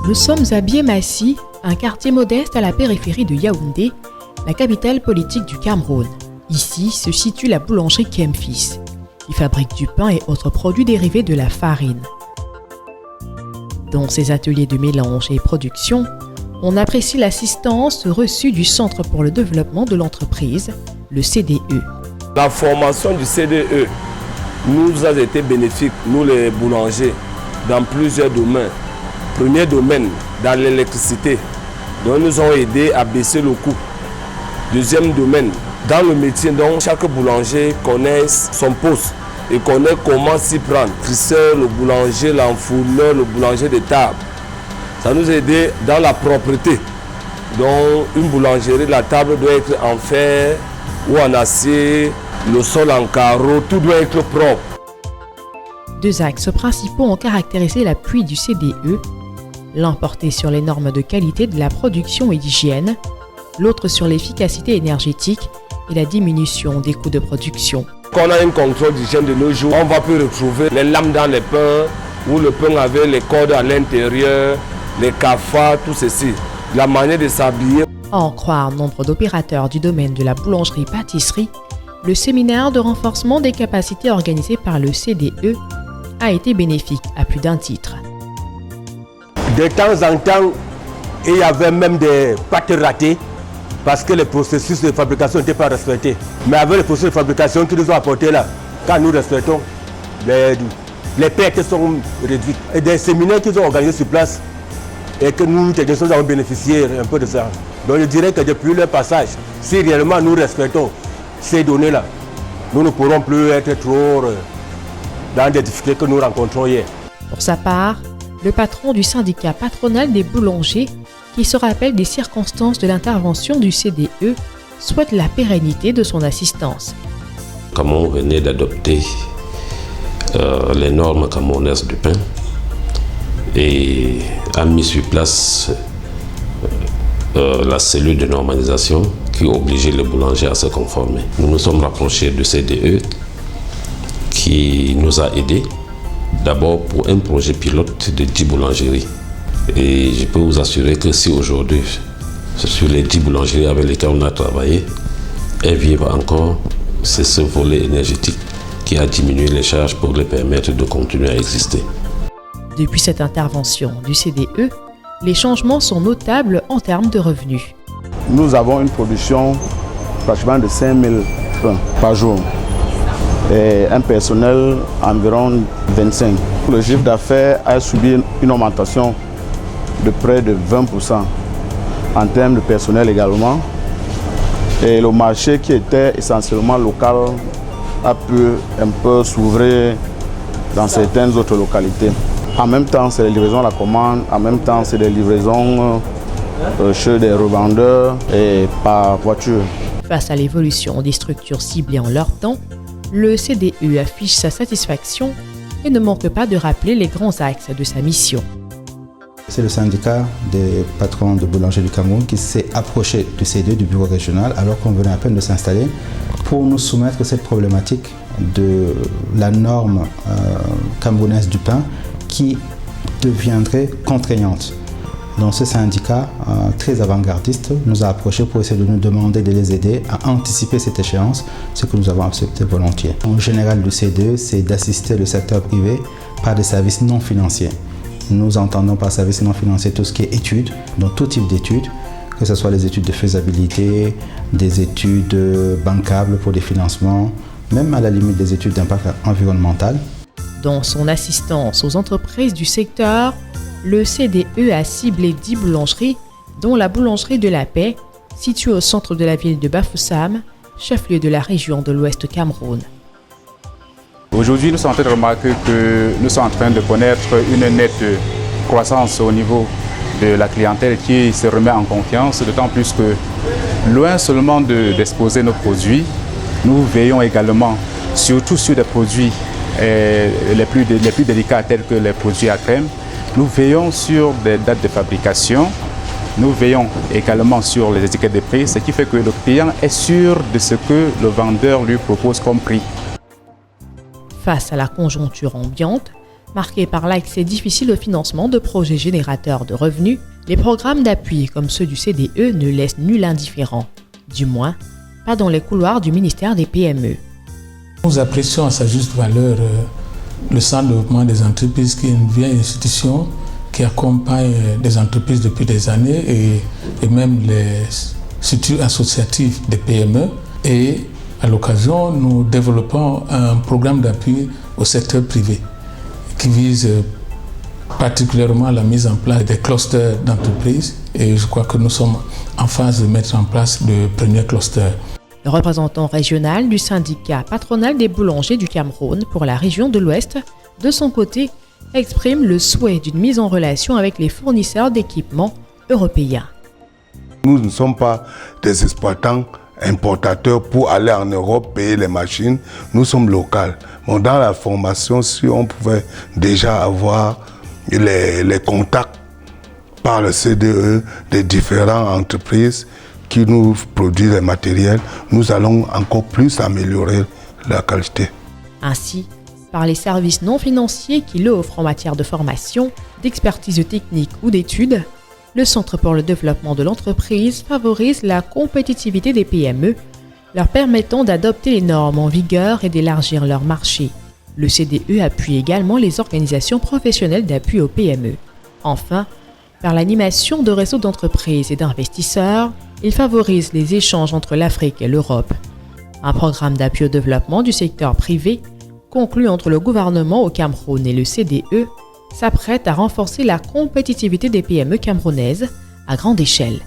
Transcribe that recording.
Nous sommes à Biémassi, un quartier modeste à la périphérie de Yaoundé, la capitale politique du Cameroun. Ici se situe la boulangerie Kemfis, qui fabrique du pain et autres produits dérivés de la farine. Dans ses ateliers de mélange et production, on apprécie l'assistance reçue du Centre pour le développement de l'entreprise, le CDE. La formation du CDE nous a été bénéfique, nous les boulangers, dans plusieurs domaines. Premier domaine, dans l'électricité, dont nous ont aidé à baisser le coût. Deuxième domaine, dans le métier, dont chaque boulanger connaît son poste et connaît comment s'y prendre. Le trisseur, le boulanger, l'enfourneur, le boulanger de table. Ça nous a aidé dans la propreté. Donc une boulangerie, la table doit être en fer ou en acier, le sol en carreau, tout doit être propre. Deux axes principaux ont caractérisé l'appui du CDE, l'un porté sur les normes de qualité de la production et d'hygiène, l'autre sur l'efficacité énergétique et la diminution des coûts de production. Quand on a un contrôle d'hygiène de nos jours, on va plus retrouver les lames dans les pains, où le pain avait les cordes à l'intérieur, les cafards, tout ceci. La manière de s'habiller. À en croire nombre d'opérateurs du domaine de la boulangerie-pâtisserie, le séminaire de renforcement des capacités organisé par le CDE a été bénéfique à plus d'un titre. De temps en temps, il y avait même des pâtes ratées parce que les processus de fabrication n'étaient pas respectés. Mais avec les processus de fabrication qu'ils nous ont apportés là, quand nous respectons, les pertes sont réduites. Et des séminaires qu'ils ont organisés sur place et que nous, techniciens, avons bénéficié un peu de ça. Donc je dirais que depuis le passage, si réellement nous respectons ces données-là, nous ne pourrons plus être trop dans des difficultés que nous rencontrons hier. Pour sa part, le patron du syndicat patronal des boulangers, qui se rappelle des circonstances de l'intervention du CDE, souhaite la pérennité de son assistance. Cameroun venait d'adopter les normes camerounaises du pain et a mis sur place la cellule de normalisation qui obligeait les boulangers à se conformer. Nous nous sommes rapprochés du CDE qui nous a aidés d'abord pour un projet pilote de 10 boulangeries. Et je peux vous assurer que si aujourd'hui, sur les 10 boulangeries avec lesquelles on a travaillé, elles vivent encore, c'est ce volet énergétique qui a diminué les charges pour les permettre de continuer à exister. Depuis cette intervention du CDE, les changements sont notables en termes de revenus. Nous avons une production pratiquement de 5000 pains par jour et un personnel environ 25. Le chiffre d'affaires a subi une augmentation de près de 20% en termes de personnel également. Et le marché qui était essentiellement local a pu un peu s'ouvrir dans certaines autres localités. En même temps, c'est les livraisons à la commande, en même temps, c'est des livraisons chez des revendeurs et par voiture. Face à l'évolution des structures ciblées en leur temps, le CDE affiche sa satisfaction et ne manque pas de rappeler les grands axes de sa mission. C'est le syndicat des patrons de boulanger du Cameroun qui s'est approché du CDE, du bureau régional, alors qu'on venait à peine de s'installer, pour nous soumettre cette problématique de la norme camerounaise du pain qui deviendrait contraignante. Donc ce syndicat très avant-gardiste nous a approchés pour essayer de nous demander de les aider à anticiper cette échéance, ce que nous avons accepté volontiers. En général, le CDE, c'est d'assister le secteur privé par des services non financiers. Nous entendons par services non financiers tout ce qui est études, donc tout type d'études, que ce soit les études de faisabilité, des études bancables pour des financements, même à la limite des études d'impact environnemental. Dans son assistance aux entreprises du secteur, le CDE a ciblé 10 boulangeries, dont la boulangerie de la Paix, située au centre de la ville de Bafoussam, chef-lieu de la région de l'Ouest Cameroun. Aujourd'hui, nous sommes en train de remarquer que nous sommes en train de connaître une nette croissance au niveau de la clientèle qui se remet en confiance, d'autant plus que, loin seulement d'exposer nos produits, nous veillons également surtout sur des produits les plus délicats tels que les produits à crème. Nous veillons sur des dates de fabrication, nous veillons également sur les étiquettes de prix, ce qui fait que le client est sûr de ce que le vendeur lui propose comme prix. Face à la conjoncture ambiante, Marqués par l'accès difficile au financement de projets générateurs de revenus, les programmes d'appui comme ceux du CDE ne laissent nul indifférent. Du moins, pas dans les couloirs du ministère des PME. Nous apprécions à sa juste valeur le Centre de développement des entreprises, qui est une vieille institution qui accompagne des entreprises depuis des années et même les structures associatives des PME. Et à l'occasion, nous développons un programme d'appui au secteur privé qui vise particulièrement la mise en place des clusters d'entreprises. Et je crois que nous sommes en phase de mettre en place le premier cluster. Le représentant régional du syndicat patronal des boulangers du Cameroun pour la région de l'Ouest, de son côté, exprime le souhait d'une mise en relation avec les fournisseurs d'équipements européens. Nous ne sommes pas des exploitants importateurs pour aller en Europe payer les machines. Nous sommes locaux. Bon, dans la formation, si on pouvait déjà avoir les contacts par le CDE des différentes entreprises qui nous produisent les matériels, nous allons encore plus améliorer la qualité. Ainsi, par les services non financiers qu'il offre en matière de formation, d'expertise technique ou d'études, le Centre pour le développement de l'entreprise favorise la compétitivité des PME, leur permettant d'adopter les normes en vigueur et d'élargir leur marché. Le CDE appuie également les organisations professionnelles d'appui aux PME. Enfin, par l'animation de réseaux d'entreprises et d'investisseurs, il favorise les échanges entre l'Afrique et l'Europe. Un programme d'appui au développement du secteur privé, conclu entre le gouvernement au Cameroun et le CDE, s'apprête à renforcer la compétitivité des PME camerounaises à grande échelle.